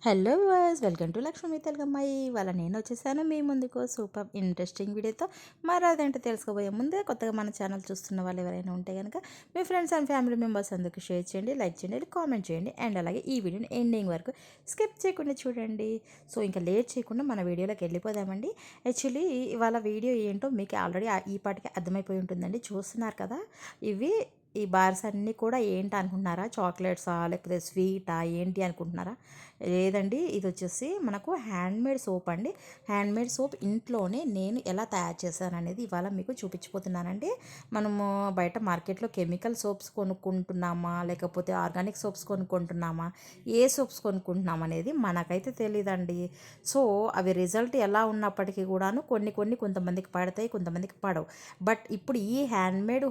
Hello viewers, welcome to Lakshmi Telugammayi. ఇవాళ నేను వచ్చేసాను మీ ముందుకు సూపర్ ఇంట్రెస్టింగ్ వీడియోతో. మరి అదేంటో తెలుసుకోబోయే ముందే కొత్తగా మన ఛానల్ చూస్తున్న వాళ్ళు ఎవరైనా ఉంటే కనుక మీ ఫ్రెండ్స్ అండ్ ఫ్యామిలీ మెంబర్స్ అందరికీ షేర్ చేయండి, లైక్ చేయండి, కామెంట్ చేయండి. అండ్ అలాగే ఈ వీడియోని ఎండింగ్ వరకు స్కిప్ చేయకుండా చూడండి. సో ఇంకా లేట్ చేయకుండా మన వీడియోలోకి వెళ్ళిపోదామండి. యాక్చువల్లీ ఇవాళ వీడియో ఏంటో మీకు ఆల్రెడీ ఈ పాటికి అర్థమైపోయి ఉంటుందండి. చూస్తున్నారు కదా, ఈ బార్స్ అన్నీ కూడా ఏంటి అనుకుంటున్నారా? చాక్లెట్సా లేకపోతే స్వీటా ఏంటి అనుకుంటున్నారా? లేదండి, ఇది వచ్చేసి మనకు హ్యాండ్మేడ్ సోప్ అండి. హ్యాండ్మేడ్ సోప్ ఇంట్లోనే నేను ఎలా తయారు చేశాను అనేది ఇవాళ మీకు చూపించిపోతున్నానండి. మనము బయట మార్కెట్లో కెమికల్ సోప్స్ కొనుక్కుంటున్నామా లేకపోతే ఆర్గానిక్ సోప్స్ కొనుక్కుంటున్నామా, ఏ సోప్స్ కొనుక్కుంటున్నాం అనేది మనకైతే తెలియదండి. సో అవి రిజల్ట్ ఎలా ఉన్నప్పటికీ కూడాను కొన్ని కొన్ని కొంతమందికి పడతాయి, కొంతమందికి పడవు. బట్ ఇప్పుడు ఈ హ్యాండ్మేడ్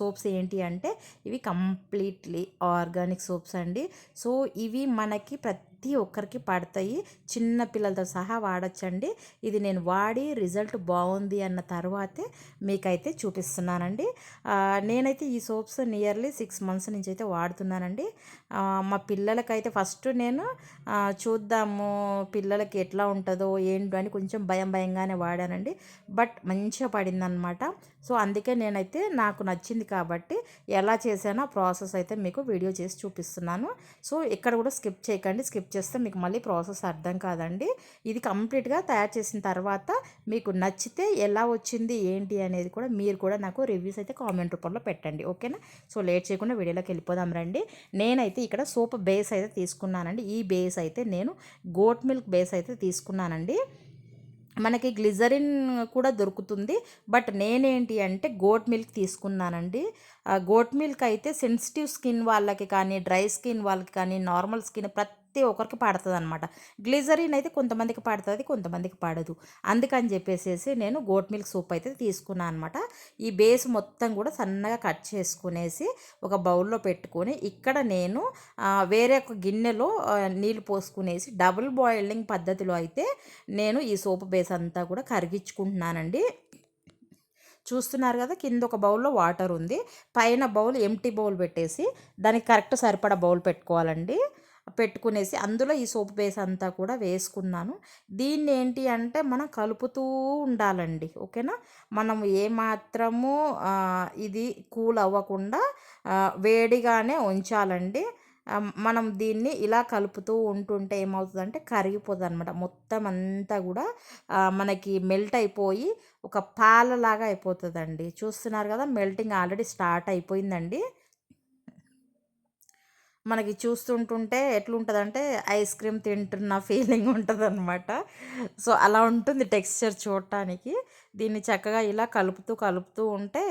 సోప్స్ ఏంటి అంటే ఇవి కంప్లీట్లీ ఆర్గానిక్ సోప్స్ అండి. సో ఇవి మనకి ప్రతి ఒక్కరికి పడతాయి, చిన్న పిల్లలతో సహా వాడచ్చండి. ఇది నేను వాడి రిజల్ట్ బాగుంది అన్న తర్వాతే మీకైతే చూపిస్తున్నానండి. నేనైతే ఈ సోప్స్ నియర్లీ 6 months నుంచి అయితే వాడుతున్నానండి. మా పిల్లలకైతే ఫస్ట్ నేను చూద్దాము పిల్లలకి ఎట్లా ఉంటుందో ఏంటో అని కొంచెం భయంగానే వాడానండి. బట్ మంచిగా పడిందనమాట. సో అందుకే నేనైతే నాకు నచ్చింది కాబట్టి ఎలా చేశానో ప్రాసెస్ అయితే మీకు వీడియో చేసి చూపిస్తున్నాను. సో ఇక్కడ కూడా స్కిప్ చేయకండి, స్కిప్ చేస్తే మీకు మళ్ళీ ప్రాసెస్ అర్థం కాదండి. ఇది కంప్లీట్గా తయారు చేసిన తర్వాత మీకు నచ్చితే ఎలా వచ్చింది ఏంటి అనేది కూడా మీరు కూడా నాకు రివ్యూస్ అయితే కామెంట్ రూపంలో పెట్టండి, ఓకేనా? సో లేట్ చేయకుండా వీడియోలోకి వెళ్ళిపోదాం రండి. నేనైతే ఇక్కడ సోప్ బేస్ అయితే తీసుకున్నానండి. ఈ బేస్ అయితే నేను గోట్ మిల్క్ బేస్ అయితే తీసుకున్నానండి. మనకి గ్లిజరిన్ కూడా దొరుకుతుంది, బట్ నేనేంటి అంటే గోట్ మిల్క్ తీసుకున్నానండి. గోట్ మిల్క్ అయితే సెన్సిటివ్ స్కిన్ వాళ్ళకి కానీ, డ్రై స్కిన్ వాళ్ళకి కానీ, నార్మల్ స్కిన్ ప్రతి ఒక్కరికి పడుతుంది అనమాట. గ్లిజరిన్ అయితే కొంతమందికి పడుతుంది, కొంతమందికి పడదు. అందుకని చెప్పేసి నేను గోట్ మిల్క్ సూప్ అయితే తీసుకున్నాను అనమాట. ఈ బేస్ మొత్తం కూడా సన్నగా కట్ చేసుకునేసి ఒక బౌల్లో పెట్టుకొని ఇక్కడ నేను వేరే ఒక గిన్నెలో నీళ్ళు పోసుకునేసి డబుల్ బాయిలింగ్ పద్ధతిలో అయితే నేను ఈ సోపు బేస్ అంతా కూడా కరిగించుకుంటున్నానండి. చూస్తున్నారు కదా, కింద ఒక బౌల్లో వాటర్ ఉంది, పైన బౌల్ ఎంటీ బౌల్ పెట్టేసి దానికి కరెక్ట్ సరిపడా బౌల్ పెట్టుకోవాలండి. పెట్టుకునేసి అందులో ఈ సోప్ బేస్ అంతా కూడా వేసుకున్నాను. దీన్ని ఏంటి అంటే మనం కలుపుతూ ఉండాలండి, ఓకేనా? మనం ఏమాత్రము ఇది కూల్ అవ్వకుండా వేడిగానే ఉంచాలండి. మనం దీన్ని ఇలా కలుపుతూ ఉంటుంటే ఏమవుతుందంటే కరిగిపోతుంది అనమాట. మొత్తం అంతా కూడా మనకి మెల్ట్ అయిపోయి ఒక పాలలాగా అయిపోతుందండి. చూస్తున్నారు కదా, మెల్టింగ్ ఆల్రెడీ స్టార్ట్ అయిపోయిందండి. మనకి చూస్తుంటుంటే ఎట్లుంటుందంటే ఐస్ క్రీమ్ తింటున్న ఫీలింగ్ ఉంటుందన్నమాట. సో అలా ఉంటుంది టెక్స్చర్ చూడటానికి. దీన్ని చక్కగా ఇలా కలుపుతూ కలుపుతూ ఉంటే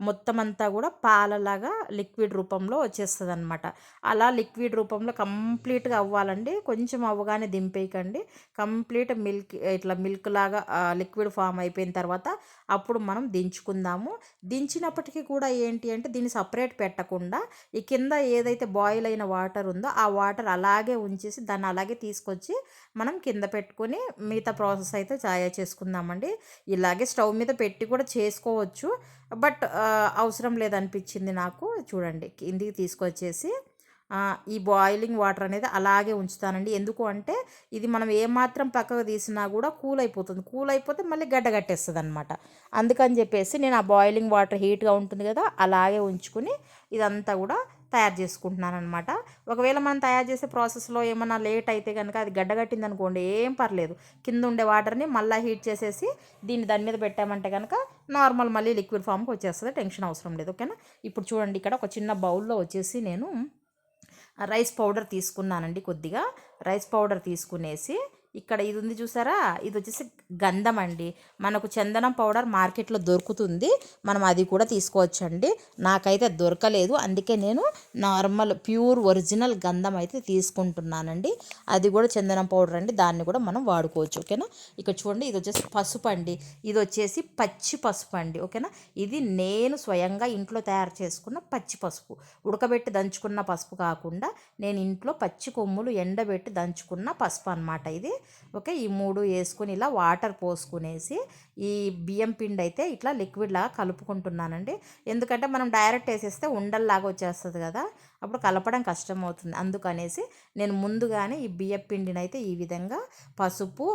మొత్తం అంతా కూడా పాలలాగా లిక్విడ్ రూపంలో వచ్చేస్తుంది అనమాట. అలా లిక్విడ్ రూపంలో కంప్లీట్గా అవ్వాలండి. కొంచెం అవ్వగానే దింపేయకండి. కంప్లీట్ మిల్క్ ఇట్లా మిల్క్ లాగా లిక్విడ్ ఫామ్ అయిపోయిన తర్వాత అప్పుడు మనం దించుకుందాము. దించినప్పటికీ కూడా ఏంటి అంటే దీన్ని సపరేట్ పెట్టకుండా ఈ కింద ఏదైతే బాయిల్ అయిన వాటర్ ఉందో ఆ వాటర్ అలాగే ఉంచేసి దాన్ని అలాగే తీసుకొచ్చి మనం కింద పెట్టుకొని మిగతా ప్రాసెస్ అయితే చేసుకుందామండి. ఇలాగే స్టవ్ మీద పెట్టి కూడా చేసుకోవచ్చు, బట్ అవసరం లేదనిపించింది నాకు. చూడండి, కిందికి తీసుకొచ్చేసి ఈ బాయిలింగ్ వాటర్ అనేది అలాగే ఉంచుతానండి. ఎందుకు అంటే ఇది మనం ఏమాత్రం పక్కకు తీసినా కూడా కూల్ అయిపోతుంది. కూల్ అయిపోతే మళ్ళీ గడ్డ కట్టేస్తుంది అనమాట. అందుకని చెప్పేసి నేను ఆ బాయిలింగ్ వాటర్ హీట్గా ఉంటుంది కదా అలాగే ఉంచుకుని ఇదంతా కూడా తయారు చేసుకుంటున్నాను అనమాట. ఒకవేళ మనం తయారు చేసే ప్రాసెస్లో ఏమన్నా లేట్ అయితే కనుక అది గడ్డగట్టింది అనుకోండి, ఏం పర్లేదు, కింద ఉండే వాటర్ని మళ్ళీ హీట్ చేసేసి దీన్ని దాని మీద పెట్టామంటే కనుక నార్మల్ మళ్ళీ లిక్విడ్ ఫామ్కి వచ్చేస్తుంది. టెన్షన్ అవసరం లేదు, ఓకేనా? ఇప్పుడు చూడండి, ఇక్కడ ఒక చిన్న బౌల్లో వచ్చేసి నేను రైస్ పౌడర్ తీసుకున్నానండి. కొద్దిగా రైస్ పౌడర్ తీసుకునేసి ఇక్కడ ఇది ఉంది చూసారా, ఇది వచ్చేసి గంధం అండి. మనకు చందనం పౌడర్ మార్కెట్లో దొరుకుతుంది, మనం అది కూడా తీసుకోవచ్చండి. నాకైతే దొరకలేదు, అందుకే నేను నార్మల్ ప్యూర్ ఒరిజినల్ గంధం అయితే తీసుకుంటున్నానండి. అది కూడా చందనం పౌడర్ అండి, దాన్ని కూడా మనం వాడుకోవచ్చు, ఓకేనా? ఇక్కడ చూడండి, ఇది వచ్చేసి పసుపు అండి. ఇది వచ్చేసి పచ్చి పసుపు అండి, ఓకేనా? ఇది నేను స్వయంగా ఇంట్లో తయారు చేసుకున్న పచ్చి పసుపు, ఉడకబెట్టి దంచుకున్న పసుపు కాకుండా నేను ఇంట్లో పచ్చి కొమ్ములు ఎండబెట్టి దంచుకున్న పసుపు అనమాట ఇది. ఓకే, ఈ 3 వేసుకొని ఇలా వాటర్ పోసుకునేసి ఈ బియ్యం పిండి అయితే ఇట్లా లిక్విడ్ లాగా కలుపుకుంటున్నానండి. ఎందుకంటే మనం డైరెక్ట్ వేసేస్తే ఉండల్లాగా వచ్చేస్తుంది కదా, అప్పుడు కలపడం కష్టం అవుతుంది. అందుకనేసి నేను ముందుగానే ఈ బియ్యం పిండిని అయితే ఈ విధంగా పసుపు,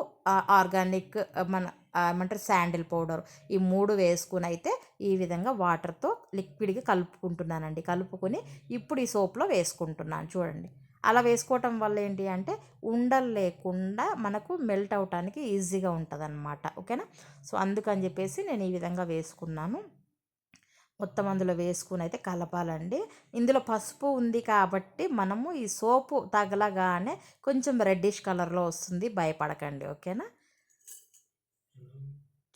ఆర్గానిక్ మన ఏమంటారు శాండిల్ పౌడర్, ఈ 3 వేసుకుని అయితే ఈ విధంగా వాటర్తో లిక్విడ్గా కలుపుకుంటున్నానండి. కలుపుకొని ఇప్పుడు ఈ సోప్లో వేసుకుంటున్నాను చూడండి. అలా వేసుకోవటం వల్ల ఏంటి అంటే ఉండలు లేకుండా మనకు మెల్ట్ అవటానికి ఈజీగా ఉంటుంది అన్నమాట. ఓకేనా. సో అందుకని చెప్పేసి నేను ఈ విధంగా వేసుకున్నాను. మొత్తం అందులో వేసుకుని అయితే కలపాలండి. ఇందులో పసుపు ఉంది కాబట్టి మనము ఈ సోపు తగలగానే కొంచెం రెడ్డిష్ కలర్లో వస్తుంది, భయపడకండి. ఓకేనా.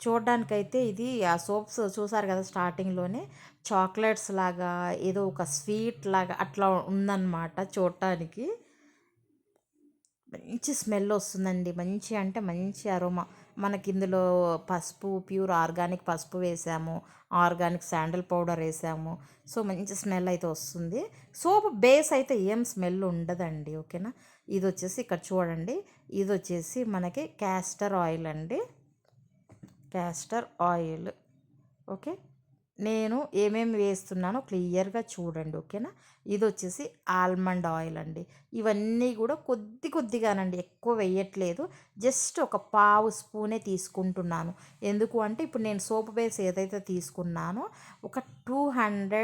చూడ్డానికైతే ఇది ఆ సోప్స్ చూసారు కదా స్టార్టింగ్లోనే చాక్లెట్స్ లాగా ఏదో ఒక స్వీట్ లాగా అట్లా ఉందన్నమాట చూడటానికి. మంచి స్మెల్ వస్తుందండి, మంచి అంటే మంచి అరోమా. మనకి ఇందులో పసుపు, ప్యూర్ ఆర్గానిక్ పసుపు వేసాము, ఆర్గానిక్ శాండిల్ పౌడర్ వేసాము. సో మంచి స్మెల్ అయితే వస్తుంది. సోప్ బేస్ అయితే ఏం స్మెల్ ఉండదండి. ఓకేనా. ఇది వచ్చేసి ఇక్కడ చూడండి, ఇది వచ్చేసి మనకి క్యాస్టర్ ఆయిల్ అండి, క్యాస్టర్ ఆయిల్. ఓకే, నేను ఏమేమి వేస్తున్నానో క్లియర్గా చూడండి. ఓకేనా. ఇది వచ్చేసి ఆల్మండ్ ఆయిల్ అండి. ఇవన్నీ కూడా కొద్ది కొద్దిగానండి, ఎక్కువ వేయట్లేదు. జస్ట్ ఒక పావు స్పూనే తీసుకుంటున్నాను. ఎందుకు అంటే ఇప్పుడు నేను సోప్ బేస్ ఏదైతే తీసుకున్నానో ఒక 200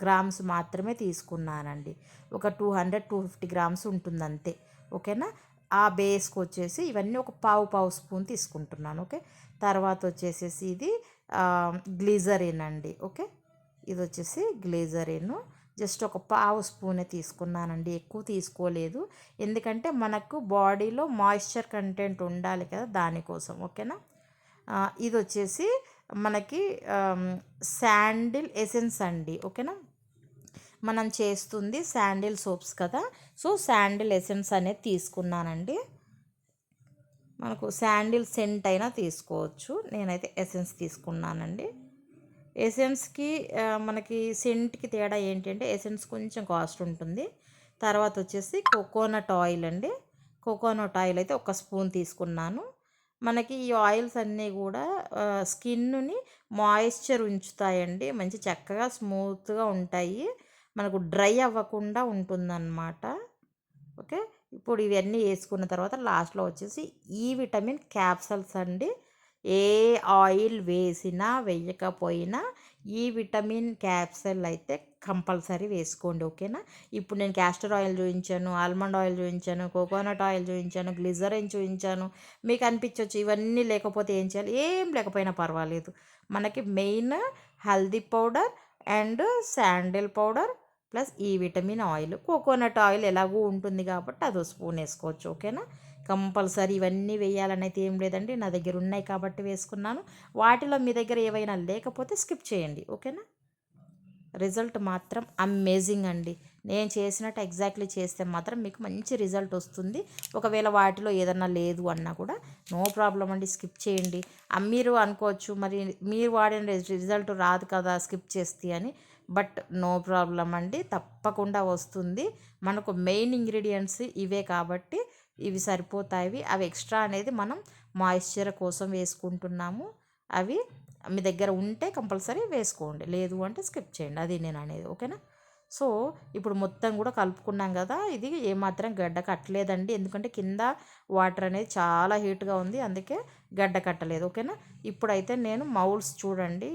గ్రామ్స్ మాత్రమే తీసుకున్నానండి. ఒక 250 గ్రామ్స్ ఉంటుంది అంతే. ఓకేనా. ఆ బేస్కి వచ్చేసి ఇవన్నీ ఒక పావు స్పూన్ తీసుకుంటున్నాను. ఓకే. తర్వాత వచ్చేసేసి ఇది గ్లిజరిన్ అండి. ఓకే, ఇది వచ్చేసి గ్లిజరిన్ జస్ట్ ఒక పావు స్పూనే తీసుకున్నానండి, ఎక్కువ తీసుకోలేదు. ఎందుకంటే మనకు బాడీలో మాయిశ్చర్ కంటెంట్ ఉండాలి కదా, దానికోసం. ఓకేనా. ఇది వచ్చేసి మనకి శాండిల్ ఎసెన్స్ అండి. ఓకేనా. మనం చేస్తుంది శాండిల్ సోప్స్ కదా, సో శాండిల్ ఎసెన్స్ అనేది తీసుకున్నానండి. మనకు శాండిల్ సెంట్ అయినా తీసుకోవచ్చు, నేనైతే ఎసెన్స్ తీసుకున్నానండి. ఎసెన్స్కి మనకి సెంట్కి తేడా ఏంటంటే ఎసెన్స్ కొంచెం కాస్ట్ ఉంటుంది. తర్వాత వచ్చేసి కోకోనట్ ఆయిల్ అండి. కోకోనట్ ఆయిల్ అయితే ఒక స్పూన్ తీసుకున్నాను. మనకి ఈ ఆయిల్స్ అన్నీ కూడా స్కిన్ని మాయిశ్చర్ ఉంచుతాయండి, మంచి చక్కగా స్మూత్గా ఉంటాయి, మనకు డ్రై అవ్వకుండా ఉంటుందన్నమాట. ఓకే, ఇప్పుడు ఇవన్నీ వేసుకున్న తర్వాత లాస్ట్లో వచ్చేసి ఈ విటమిన్ క్యాప్సల్స్ అండి. ఏ ఆయిల్ వేసినా వేయకపోయినా ఈ విటమిన్ క్యాప్సల్ అయితే కంపల్సరీ వేసుకోండి. ఓకేనా. ఇప్పుడు నేను క్యాస్టర్ ఆయిల్ చూపించాను, ఆల్మండ్ ఆయిల్ చూపించాను, కోకోనట్ ఆయిల్ చూపించాను, గ్లిజరిన్ చూపించాను. మీకు అనిపించవచ్చు ఇవన్నీ లేకపోతే ఏం చేయాలి, ఏం లేకపోయినా పర్వాలేదు. మనకి main haldi powder and sandal powder plus ఈ విటమిన్ ఆయిల్, కోకోనట్ ఆయిల్ ఎలాగూ ఉంటుంది కాబట్టి అదో స్పూన్ వేసుకోవచ్చు. ఓకేనా. కంపల్సరీ ఇవన్నీ వేయాలని అయితే ఏం లేదండి, నా దగ్గర ఉన్నాయి కాబట్టి వేసుకున్నాను. వాటిలో మీ దగ్గర ఏవైనా లేకపోతే స్కిప్ చేయండి. ఓకేనా. రిజల్ట్ మాత్రం అమేజింగ్ అండి. నేను చేసినట్టు ఎగ్జాక్ట్లీ చేస్తే మాత్రం మీకు మంచి రిజల్ట్ వస్తుంది. ఒకవేళ వాటిలో ఏదన్నా లేదు అన్నా కూడా నో ప్రాబ్లం అండి, స్కిప్ చేయండి. మీరు అనుకోవచ్చు మరి మీరు వాడిన రిజల్ట్ రాదు కదా స్కిప్ చేస్తే అని, బట్ నో ప్రాబ్లం అండి, తప్పకుండా వస్తుంది. మనకు మెయిన్ ఇంగ్రీడియంట్స్ ఇవే కాబట్టి ఇవి సరిపోతాయి. అవి ఎక్స్ట్రా అనేది మనం మాయిశ్చర్ కోసం వేసుకుంటున్నాము. అవి మీ దగ్గర ఉంటే కంపల్సరీ వేసుకోండి, లేదు అంటే స్కిప్ చేయండి, అది నేను అనేది. ఓకేనా. సో ఇప్పుడు మొత్తం కూడా కలుపుకున్నాం కదా, ఇది ఏమాత్రం గడ్డ కట్టలేదండి, ఎందుకంటే కింద వాటర్ అనేది చాలా హీట్గా ఉంది, అందుకే గడ్డ కట్టలేదు. ఓకేనా. ఇప్పుడైతే నేను మౌల్స్ చూడండి,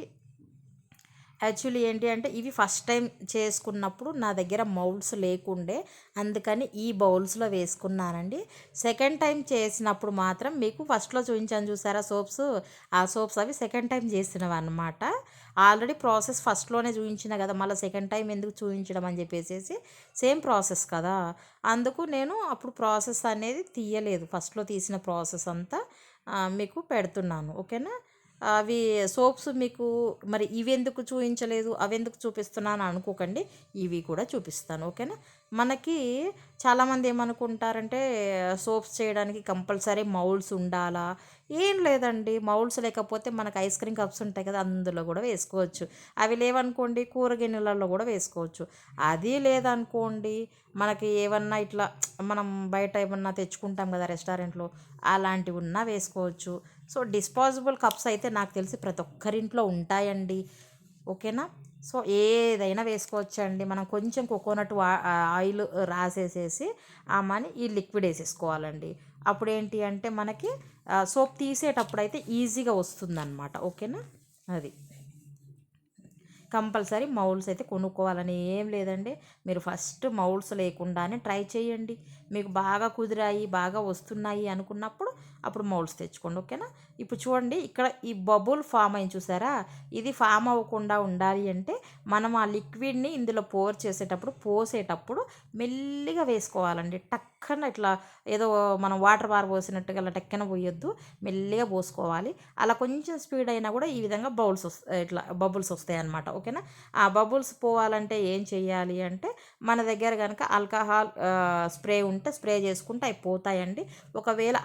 యాక్చువల్లీ ఏంటి అంటే ఇవి ఫస్ట్ టైం చేసుకున్నప్పుడు నా దగ్గర మౌల్డ్స్ లేకుండే, అందుకని ఈ బౌల్స్లో వేసుకున్నానండి. సెకండ్ టైం చేసినప్పుడు మాత్రం మీకు ఫస్ట్లో చూపించాను చూసారా సోప్స్, ఆ సోప్స్ అవి సెకండ్ టైం చేసినవి అనమాట. ఆల్రెడీ ప్రాసెస్ ఫస్ట్లోనే చూపించిన కదా, మళ్ళీ సెకండ్ టైం ఎందుకు చూపించడం అని చెప్పేసి సేమ్ ప్రాసెస్ కదా, అందుకు నేను అప్పుడు ప్రాసెస్ అనేది తీయలేదు, ఫస్ట్లో తీసిన ప్రాసెస్ అంతా మీకు పెడుతున్నాను. ఓకేనా. అవి సోప్స్ మీకు మరి ఇవి ఎందుకు చూపించలేదు అవి ఎందుకు చూపిస్తున్నాను అనుకోకండి, ఇవి కూడా చూపిస్తాను. ఓకేనా. మనకి చాలామంది ఏమనుకుంటారంటే సోప్స్ చేయడానికి కంపల్సరీ మౌల్డ్స్ ఉండాలా? ఏం లేదండి. మౌల్డ్స్ లేకపోతే మనకు ఐస్ క్రీమ్ కప్స్ ఉంటాయి కదా! అందులో కూడా వేసుకోవచ్చు. అవి లేవనుకోండి కూర గిన్నెలలో కూడా వేసుకోవచ్చు. అది లేదనుకోండి మనకి ఏమన్నా ఇట్లా మనం బయట ఏమన్నా తెచ్చుకుంటాం కదా రెస్టారెంట్‌లో అలాంటివి ఉన్నా వేసుకోవచ్చు. సో, డిస్పోజబుల్ కప్స్ అయితే నాకు తెలిసి ప్రతి ఒక్కరింట్లో ఉంటాయండి. ఓకేనా? సో, ఏదైనా వేసుకోవచ్చండి. మనం కొంచెం కోకోనట్ ఆయిల్ రాసేసేసి మని ఈ లిక్విడ్ వేసేసుకోవాలండి. అప్పుడేంటి అంటే మనకి సోప్ తీసేటప్పుడైతే ఈజీగా వస్తుందన్నమాట. ఓకేనా? అది. కంపల్సరీ మౌల్డ్స్ అయితే కొనుక్కోవాలని ఏం లేదండి. మీరు ఫస్ట్ మౌల్డ్స్ లేకుండానే ట్రై చేయండి. మీకు బాగా కుదిరాయి, బాగా వస్తున్నాయి అనుకున్నప్పుడు అప్పుడు మౌల్డ్స్ తెచ్చుకోండి. ఓకేనా? ఇప్పుడు చూడండి ఇక్కడ ఈ బబుల్ ఫామ్ అయింది చూసారా? ఇది ఫామ్ అవ్వకుండా ఉండాలి అంటే మనం ఆ లిక్విడ్‌ని ఇందులో పోసేటప్పుడు మెల్లిగా వేసుకోవాలండి. టక్కన ఇట్లా ఏదో మనం వాటర్ పారబోసినట్టుగా అలా టక్కన పోయొద్దు. మెల్లిగా పోసుకోవాలి. అలా కొంచెం స్పీడ్ అయినా కూడా ఈ విధంగా ఇట్లా బబుల్స్ వస్తాయన్నమాట. ఓకేనా? ఆ బబుల్స్ పోవాలంటే ఏం చేయాలి అంటే మన దగ్గర కనుక ఆల్కహాల్ స్ప్రే ఉంటే స్ప్రే చేసుకుంటే అవి పోతాయండి. ఒకవేళ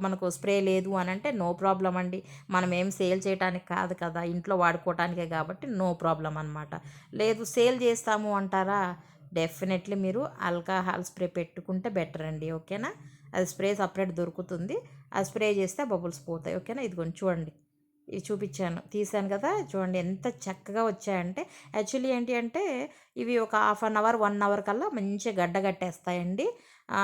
మనకు స్ప్రే లేదు అని అంటే నో ప్రాబ్లం అండి. మనం ఏం సేల్ చేయడానికి కాదు కదా, ఇంట్లో వాడుకోవటానికే కాబట్టి నో ప్రాబ్లం అనమాట. లేదు సేల్ చేస్తాము అంటారా, డెఫినెట్లీ మీరు ఆల్కహాల్ స్ప్రే పెట్టుకుంటే బెటర్ అండి. ఓకేనా? అది స్ప్రే సపరేట్ దొరుకుతుంది. అది స్ప్రే చేస్తే బబుల్స్ పోతాయి. ఓకేనా? ఇదిగోండి చూడండి. ఇవి చూపించాను తీసాను కదా, చూడండి ఎంత చక్కగా వచ్చాయంటే యాక్చువల్లీ ఏంటి అంటే ఇవి ఒక హాఫ్ అన్ అవర్ 1 అవర్ కల్లా మంచిగా గడ్డ కట్టేస్తాయండి.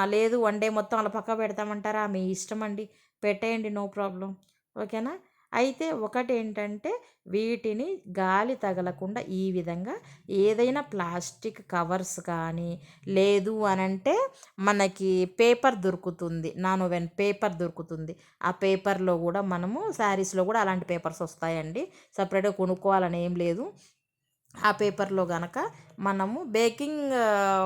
లేదు వన్ డే మొత్తం అలా పక్క పెడతామంటారా, మీ ఇష్టం అండి. పెట్టేయండి, నో ప్రాబ్లం. ఓకేనా? అయితే ఒకటేంటంటే వీటిని గాలి తగలకుండా ఈ విధంగా ఏదైనా ప్లాస్టిక్ కవర్స్ కానీ లేదు అనంటే మనకి పేపర్ దొరుకుతుంది, నానోవెన్ పేపర్ దొరుకుతుంది. ఆ పేపర్లో కూడా మనము శారీస్లో కూడా అలాంటి పేపర్స్ వస్తాయండి. సపరేట్గా కొనుక్కోవాలని ఏం లేదు. ఆ పేపర్లో గనక మనము బేకింగ్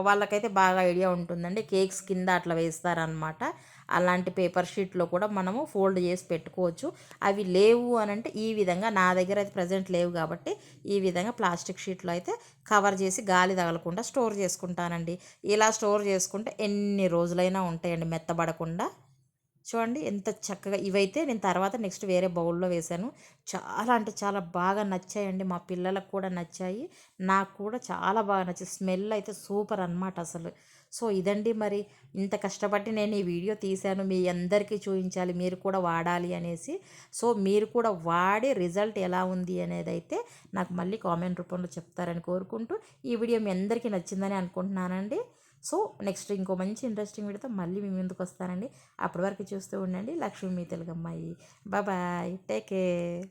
వాళ్ళకైతే బాగా ఐడియా ఉంటుందండి. కేక్స్ కింద అట్లా వేస్తారనమాట. అలాంటి పేపర్ షీట్‌లో కూడా మనము ఫోల్డ్ చేసి పెట్టుకోవచ్చు. అవి లేవు అనంటే ఈ విధంగా నా దగ్గర అయితే ప్రెజెంట్ లేవు కాబట్టి ఈ విధంగా ప్లాస్టిక్ షీట్‌లో అయితే కవర్ చేసి గాలి తగలకుండా స్టోర్ చేసుకుంటానండి. ఇలా స్టోర్ చేసుకుంటే ఎన్ని రోజులైనా ఉంటాయండి మెత్తబడకుండా. చూడండి ఎంత చక్కగా ఇవైతే నేను తర్వాత నెక్స్ట్ వేరే బౌల్‌లో వేశాను. చాలా అంటే చాలా బాగా నచ్చాయండి. మా పిల్లలకు కూడా నచ్చాయి. నాకు కూడా చాలా బాగా నచ్చాయి. స్మెల్ అయితే సూపర్ అనమాట అసలు. సో, ఇదండి మరి. ఇంత కష్టపడి నేను ఈ వీడియో తీశాను. మీ అందరికీ చూయించాలి. మీరు కూడా వాడాలి అనేసి. సో, మీరు కూడా వాడి రిజల్ట్ ఎలా ఉంది అనేదైతే నాకు మళ్ళీ కామెంట్ రూపంలో చెప్తారని కోరుకుంటూ ఈ వీడియో మీ అందరికీ నచ్చిందని అనుకుంటున్నానండి. సో, నెక్స్ట్ ఇంకో మంచి ఇంట్రెస్టింగ్ వీడియోతో మళ్ళీ మీ ముందుకు వస్తానండి. అప్పటి వరకు చూస్తూ ఉండండి లక్ష్మి మీ తెలుగమ్మాయి. బాయ్. Take care.